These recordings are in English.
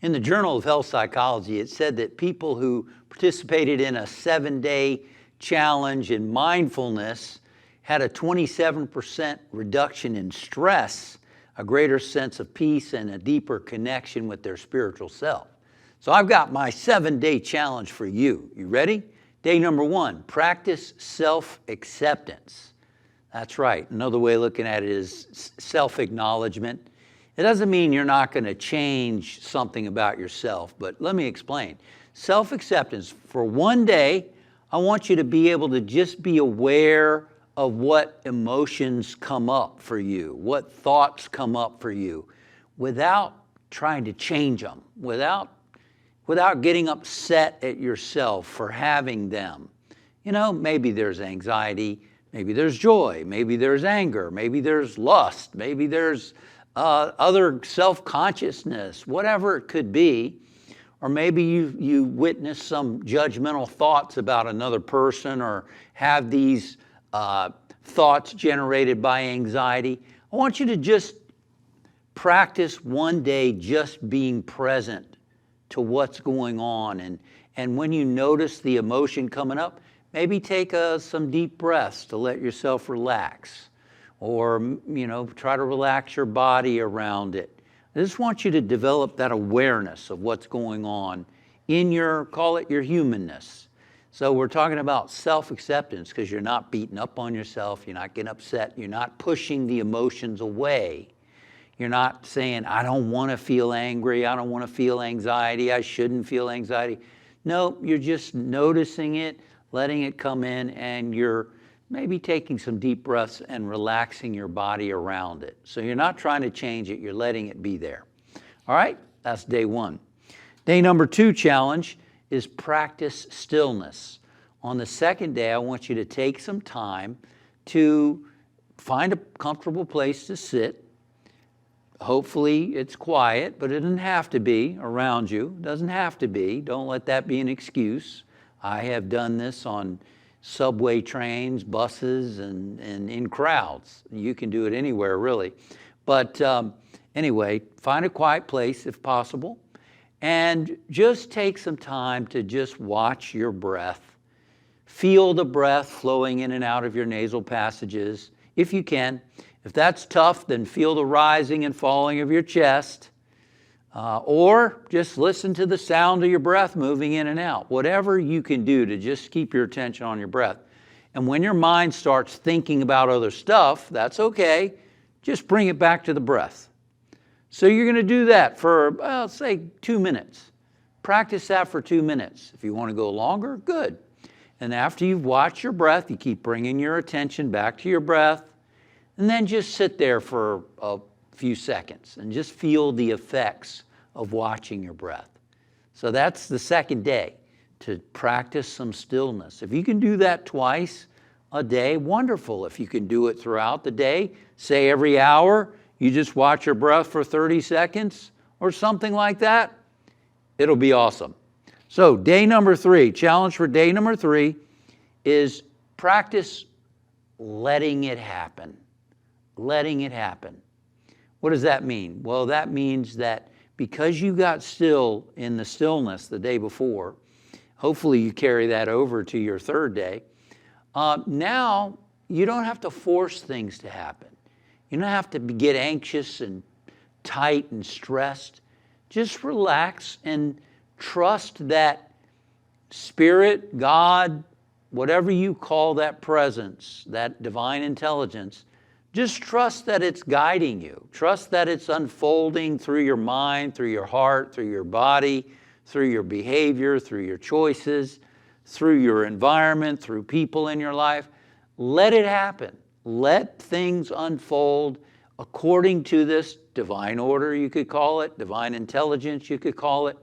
In the Journal of Health Psychology, it said that people who participated in a 7-day challenge in mindfulness had a 27% reduction in stress, a greater sense of peace, and a deeper connection with their spiritual self. So I've got my 7-day challenge for you. You ready? Day number 1, practice self-acceptance. That's right. Another way of looking at it is self-acknowledgement. It doesn't mean you're not going to change something about yourself, but let me explain. Self-acceptance, for 1 day, I want you to be able to just be aware of what emotions come up for you, what thoughts come up for you, without trying to change them, without getting upset at yourself for having them. You know, maybe there's anxiety, maybe there's joy, maybe there's anger, maybe there's lust, maybe there's other self-consciousness, whatever it could be. Or maybe you witness some judgmental thoughts about another person, or have these thoughts generated by anxiety. I want you to just practice 1 day just being present to what's going on. And when you notice the emotion coming up, maybe take some deep breaths to let yourself relax. Or, try to relax your body around it. I just want you to develop that awareness of what's going on in call it your humanness. So we're talking about self-acceptance because you're not beating up on yourself, you're not getting upset, you're not pushing the emotions away. You're not saying, I don't want to feel angry, I don't want to feel anxiety, I shouldn't feel anxiety. No, you're just noticing it, letting it come in, and you're maybe taking some deep breaths and relaxing your body around it. So you're not trying to change it, you're letting it be there. All right, that's day 1. Day number 2 challenge is practice stillness. On the 2nd day, I want you to take some time to find a comfortable place to sit. Hopefully it's quiet, but it doesn't have to be around you. It doesn't have to be. Don't let that be an excuse. I have done this on subway trains, buses, and in crowds. You can do it anywhere, really. But anyway, find a quiet place if possible, and just take some time to just watch your breath. Feel the breath flowing in and out of your nasal passages, if you can. If that's tough, then feel the rising and falling of your chest. Or just listen to the sound of your breath moving in and out. Whatever you can do to just keep your attention on your breath. And when your mind starts thinking about other stuff, that's okay. Just bring it back to the breath. So you're going to do that for, say 2 minutes. Practice that for 2 minutes. If you want to go longer, good. And after you've watched your breath, you keep bringing your attention back to your breath. And then just sit there for a few seconds and just feel the effects of watching your breath. So that's the 2nd day, to practice some stillness. If you can do that twice a day, wonderful. If you can do it throughout the day, say every hour, you just watch your breath for 30 seconds or something like that, it'll be awesome. So day number 3, challenge for day number 3 is practice letting it happen. Letting it happen. What does that mean? Well, that means that because you got still in the stillness the day before, hopefully you carry that over to your 3rd day, now you don't have to force things to happen. You don't have to get anxious and tight and stressed. Just relax and trust that Spirit, God, whatever you call that presence, that divine intelligence, just trust that it's guiding you. Trust that it's unfolding through your mind, through your heart, through your body, through your behavior, through your choices, through your environment, through people in your life. Let it happen. Let things unfold according to this divine order, you could call it, divine intelligence, you could call it.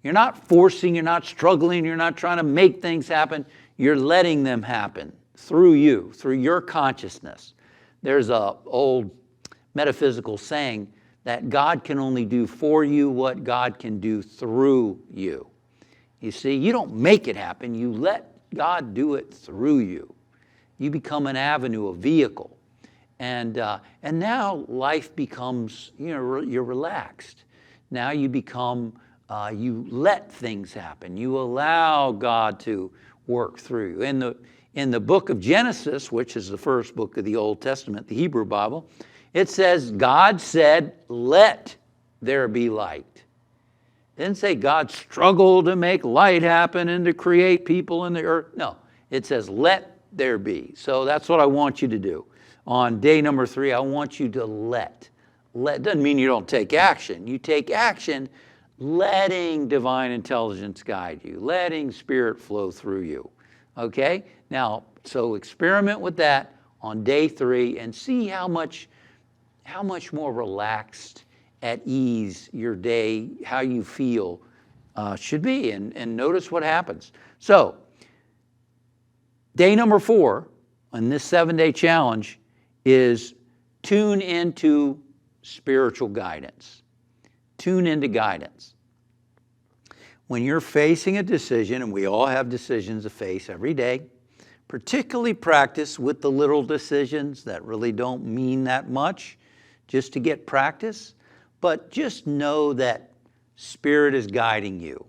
You're not forcing, you're not struggling, you're not trying to make things happen. You're letting them happen through you, through your consciousness. There's an old metaphysical saying that God can only do for you what God can do through you. You see, you don't make it happen. You let God do it through you. You become an avenue, a vehicle. And now life becomes, you're relaxed. Now you become You let things happen. You allow God to work through you. In the book of Genesis, which is the first book of the Old Testament, the Hebrew Bible, it says, God said, let there be light. It didn't say God struggled to make light happen and to create people in the earth. No, it says, let there be. So that's what I want you to do. On day number 3, I want you to let. Let doesn't mean you don't take action. You take action letting divine intelligence guide you, letting spirit flow through you. Okay? Now, so experiment with that on day 3 and see how much more relaxed, at ease your day, how you feel should be, and notice what happens. So, day number 4 on this 7-day challenge is tune into spiritual guidance. Tune into guidance. When you're facing a decision, and we all have decisions to face every day, particularly practice with the little decisions that really don't mean that much, just to get practice. But just know that Spirit is guiding you.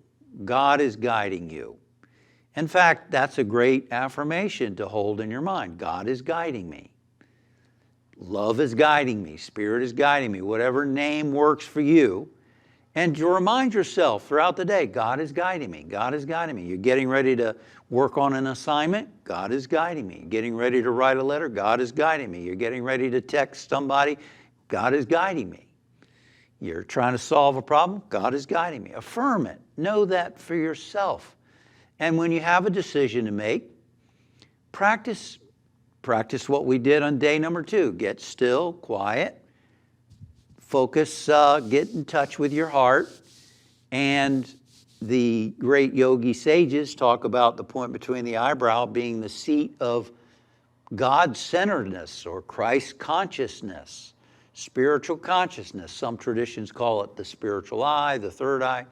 God is guiding you. In fact, that's a great affirmation to hold in your mind. God is guiding me. Love is guiding me. Spirit is guiding me. Whatever name works for you. And to remind yourself throughout the day, God is guiding me. God is guiding me. You're getting ready to work on an assignment. God is guiding me. You're getting ready to write a letter. God is guiding me. You're getting ready to text somebody. God is guiding me. You're trying to solve a problem. God is guiding me. Affirm it. Know that for yourself. And when you have a decision to make, practice what we did on day number 2. Get still, quiet, focus, get in touch with your heart. And the great yogi sages talk about the point between the eyebrow being the seat of God-centeredness or Christ consciousness, spiritual consciousness. Some traditions call it the spiritual eye, the third eye.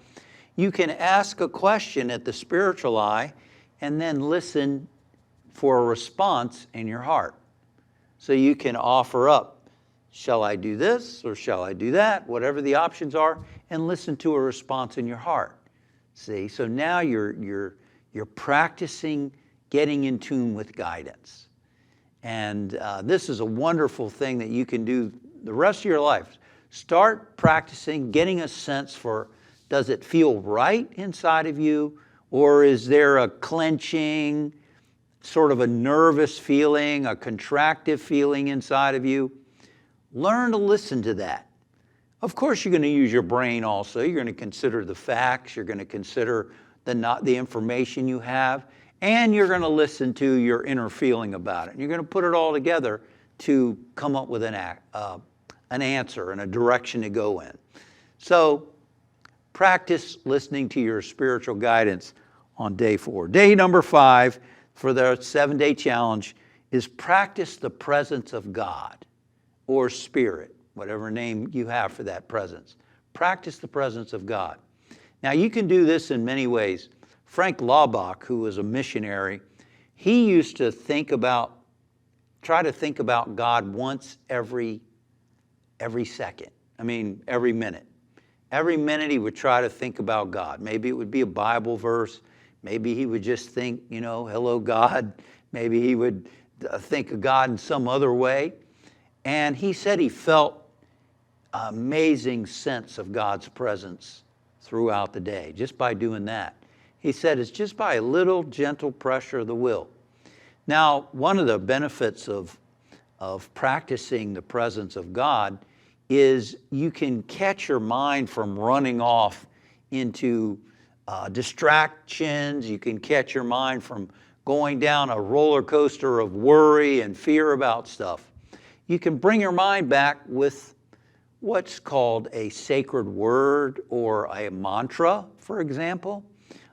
You can ask a question at the spiritual eye and then listen for a response in your heart. So you can offer up, shall I do this or shall I do that? Whatever the options are, and listen to a response in your heart. See, so now you're practicing getting in tune with guidance. And this is a wonderful thing that you can do the rest of your life. Start practicing, getting a sense for, does it feel right inside of you? Or is there a clenching, sort of a nervous feeling, a contractive feeling inside of you? Learn to listen to that. Of course, you're going to use your brain also. You're going to consider the facts. You're going to consider the information you have. And you're going to listen to your inner feeling about it. And you're going to put it all together to come up with an answer and a direction to go in. So practice listening to your spiritual guidance on day 4. Day number 5 for the 7-day challenge is practice the presence of God or Spirit, whatever name you have for that presence. Practice the presence of God. Now you can do this in many ways. Frank Laubach, who was a missionary, he used to try to think about God once every second. I mean, every minute. Every minute he would try to think about God. Maybe it would be a Bible verse. Maybe he would just think, hello, God. Maybe he would think of God in some other way. And he said he felt an amazing sense of God's presence throughout the day just by doing that. He said it's just by a little gentle pressure of the will. Now, one of the benefits of practicing the presence of God is you can catch your mind from running off into distractions. You can catch your mind from going down a roller coaster of worry and fear about stuff. You can bring your mind back with what's called a sacred word or a mantra, for example.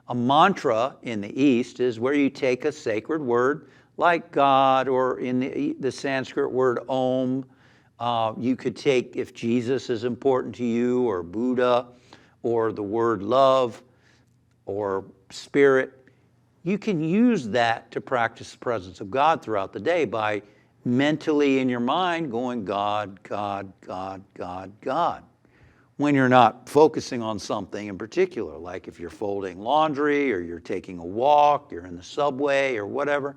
A mantra in the East is where you take a sacred word like God, or in the Sanskrit word Om. You could take, if Jesus is important to you, or Buddha, or the word love, or spirit. You can use that to practice the presence of God throughout the day by mentally in your mind going God, God, God, God, God. when you're not focusing on something in particular, like if you're folding laundry or you're taking a walk, you're in the subway or whatever.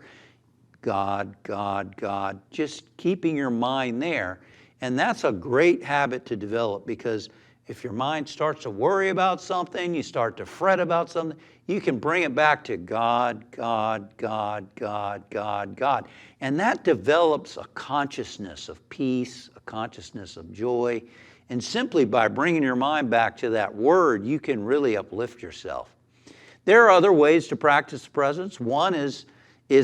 God, God, God, just keeping your mind there. And that's a great habit to develop, because if your mind starts to worry about something, you start to fret about something, you can bring it back to God, God, God, God, God, God. And that develops a consciousness of peace, a consciousness of joy. And simply by bringing your mind back to that word, you can really uplift yourself. There are other ways to practice the presence. One is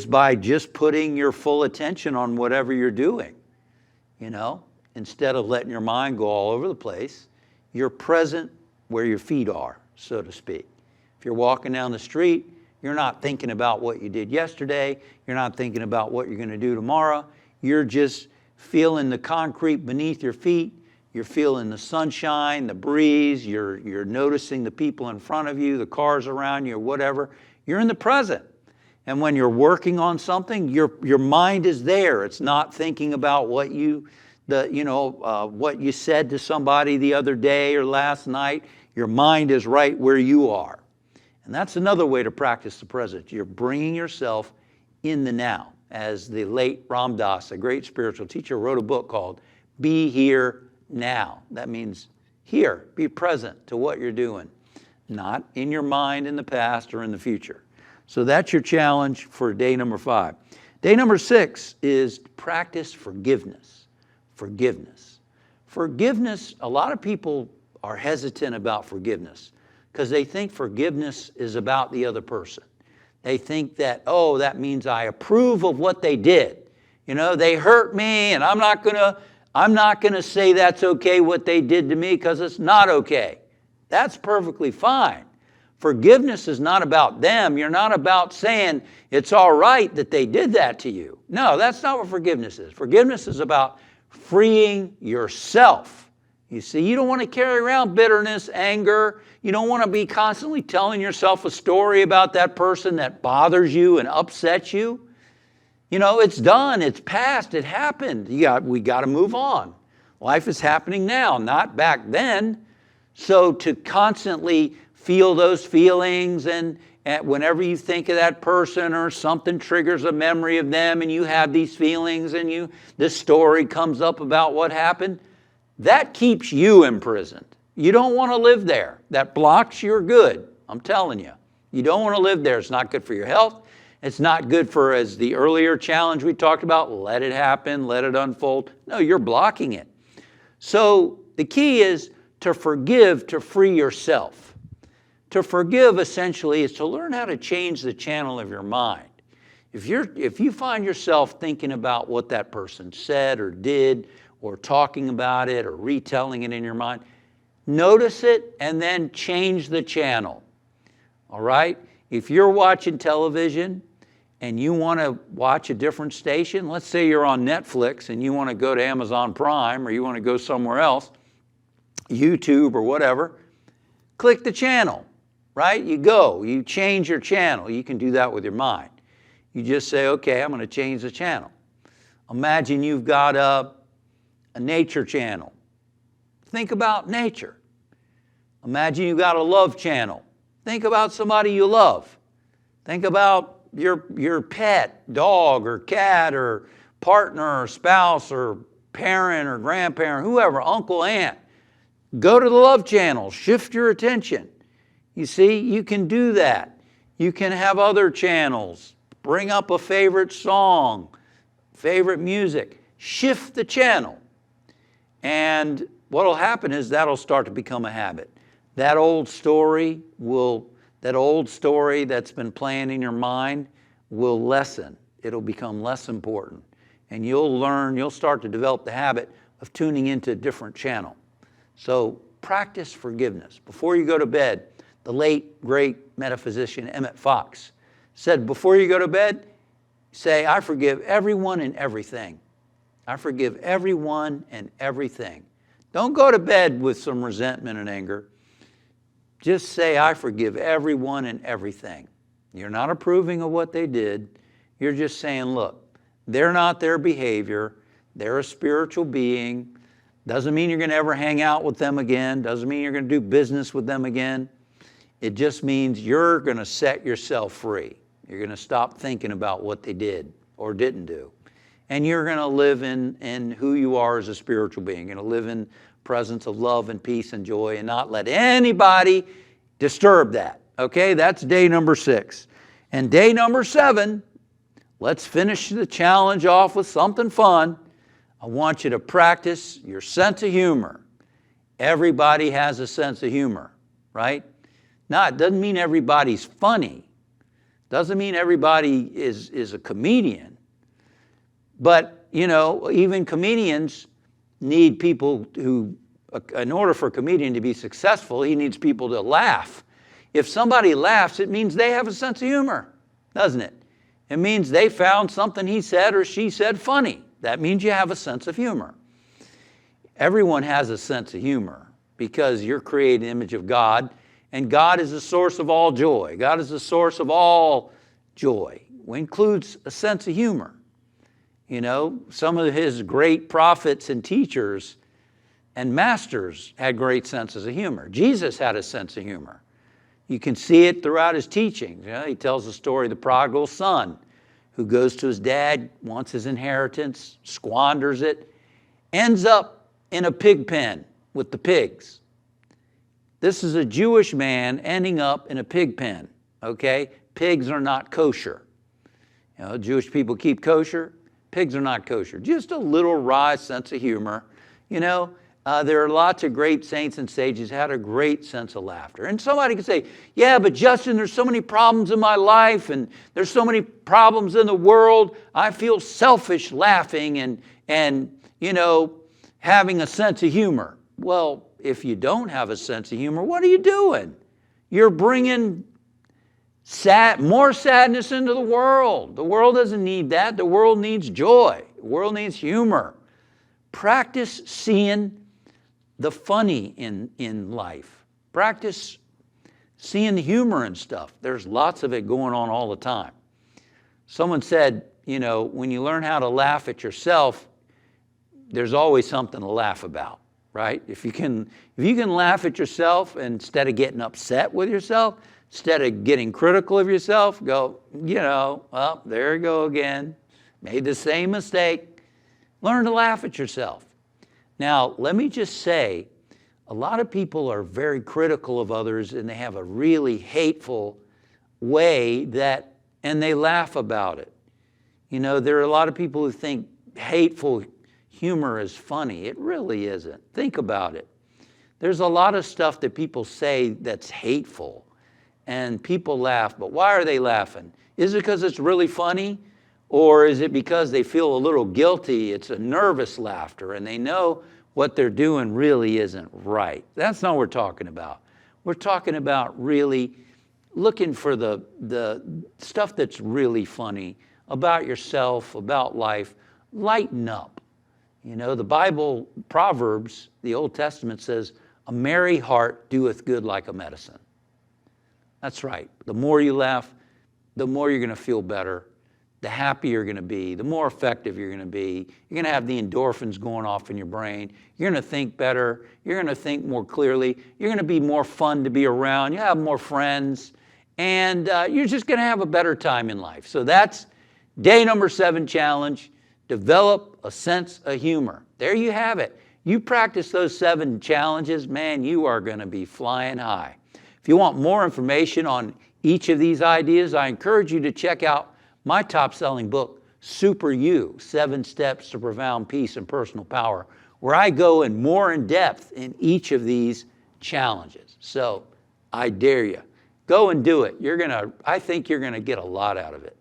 by just putting your full attention on whatever you're doing. You know, instead of letting your mind go all over the place, you're present where your feet are, so to speak. If you're walking down the street, you're not thinking about what you did yesterday. You're not thinking about what you're going to do tomorrow. You're just feeling the concrete beneath your feet. You're feeling the sunshine, the breeze. You're noticing the people in front of you, the cars around you, or whatever. You're in the present. And when you're working on something, your mind is there. It's not thinking about what you said to somebody the other day or last night. Your mind is right where you are. And that's another way to practice the present. You're bringing yourself in the now. As the late Ram Dass, a great spiritual teacher, wrote a book called Be Here Now. That means here, be present to what you're doing, not in your mind in the past or in the future. So that's your challenge for day number 5. Day number 6 is practice forgiveness. Forgiveness. Forgiveness, a lot of people are hesitant about forgiveness because they think forgiveness is about the other person. They think that, oh, that means I approve of what they did. You know, they hurt me and I'm not gonna say that's okay what they did to me, because it's not okay. That's perfectly fine. Forgiveness is not about them. You're not about saying it's all right that they did that to you. No, that's not what forgiveness is. Forgiveness is about freeing yourself. You see, you don't want to carry around bitterness, anger. You don't want to be constantly telling yourself a story about that person that bothers you and upsets you. You know, it's done, it's past, it happened. We got to move on. Life is happening now, not back then. So to constantly feel those feelings and whenever you think of that person or something triggers a memory of them and you have these feelings and this story comes up about what happened, that keeps you imprisoned. You don't want to live there. That blocks your good. I'm telling you. You don't want to live there. It's not good for your health. It's not good for, as the earlier challenge we talked about, let it happen, let it unfold. No, you're blocking it. So the key is to forgive, to free yourself. To forgive essentially is to learn how to change the channel of your mind. If you find yourself thinking about what that person said or did, or talking about it, or retelling it in your mind, notice it and then change the channel. All right? If you're watching television and you want to watch a different station, let's say you're on Netflix and you want to go to Amazon Prime or you want to go somewhere else, YouTube or whatever, click the channel, right? You change your channel. You can do that with your mind. You just say, okay, I'm going to change the channel. Imagine you've got a nature channel. Think about nature. Imagine you've got a love channel. Think about somebody you love. Think about your pet, dog or cat or partner or spouse or parent or grandparent, whoever, uncle, aunt. Go to the love channel. Shift your attention. You see, you can do that. You can have other channels. Bring up a favorite song, favorite music. Shift the channel. And what will happen is that'll start to become a habit. That old story that's been playing in your mind will lessen. It'll become less important. And you'll start to develop the habit of tuning into a different channel. So practice forgiveness. Before you go to bed, the late, great metaphysician Emmett Fox said, before you go to bed, say, I forgive everyone and everything. I forgive everyone and everything. Don't go to bed with some resentment and anger. Just say, I forgive everyone and everything. You're not approving of what they did. You're just saying, look, they're not their behavior. They're a spiritual being. Doesn't mean you're going to ever hang out with them again. Doesn't mean you're going to do business with them again. It just means you're going to set yourself free. You're going to stop thinking about what they did or didn't do. And you're going to live in who you are as a spiritual being. You're going to live in presence of love and peace and joy and not let anybody disturb that. Okay, that's day number 6. And day number 7, let's finish the challenge off with something fun. I want you to practice your sense of humor. Everybody has a sense of humor, right? Now, it doesn't mean everybody's funny. Doesn't mean everybody is a comedian. But, you know, even comedians need people who, in order for a comedian to be successful, he needs people to laugh. If somebody laughs, it means they have a sense of humor, doesn't it? It means they found something he said or she said funny. That means you have a sense of humor. Everyone has a sense of humor because you're created in the image of God, and God is the source of all joy. God is the source of all joy, which includes a sense of humor. You know, some of his great prophets and teachers and masters had great senses of humor. Jesus had a sense of humor. You can see it throughout his teachings. You know, he tells the story of the prodigal son who goes to his dad, wants his inheritance, squanders it, ends up in a pig pen with the pigs. This is a Jewish man ending up in a pig pen, okay? Pigs are not kosher. You know, Jewish people keep kosher. Pigs are not kosher. Just a little wry sense of humor. You know, there are lots of great saints and sages who had a great sense of laughter. And somebody can say, yeah, but Justin, there's so many problems in my life and there's so many problems in the world. I feel selfish laughing and you know, having a sense of humor. Well, if you don't have a sense of humor, what are you doing? You're bringing more sadness into the world. The world doesn't need that. The world needs joy. The world needs humor. Practice seeing the funny in life. Practice seeing the humor and stuff. There's lots of it going on all the time. Someone said, you know, when you learn how to laugh at yourself, there's always something to laugh about, right? If you can laugh at yourself instead of getting upset with yourself, instead of getting critical of yourself, go, you know, well, there you go again. Made the same mistake. Learn to laugh at yourself. Now, let me just say, a lot of people are very critical of others and they have a really hateful way and they laugh about it. You know, there are a lot of people who think hateful humor is funny. It really isn't. Think about it. There's a lot of stuff that people say that's hateful and people laugh, but why are they laughing? Is it because it's really funny? Or is it because they feel a little guilty? It's a nervous laughter and they know what they're doing really isn't right. That's not what we're talking about. We're talking about really looking for the stuff that's really funny about yourself, about life. Lighten up. You know, the Bible, Proverbs, the Old Testament says, a merry heart doeth good like a medicine. That's right. The more you laugh, the more you're going to feel better. The happier you're going to be, the more effective you're going to be. You're going to have the endorphins going off in your brain. You're going to think better. You're going to think more clearly. You're going to be more fun to be around. You have more friends. And you're just going to have a better time in life. So that's day number 7 challenge. Develop a sense of humor. There you have it. You practice those 7 challenges, man, you are going to be flying high. If you want more information on each of these ideas, I encourage you to check out my top-selling book, Super You, 7 Steps to Profound Peace and Personal Power, where I go more in depth in each of these challenges. So I dare you, go and do it. I think you're going to get a lot out of it.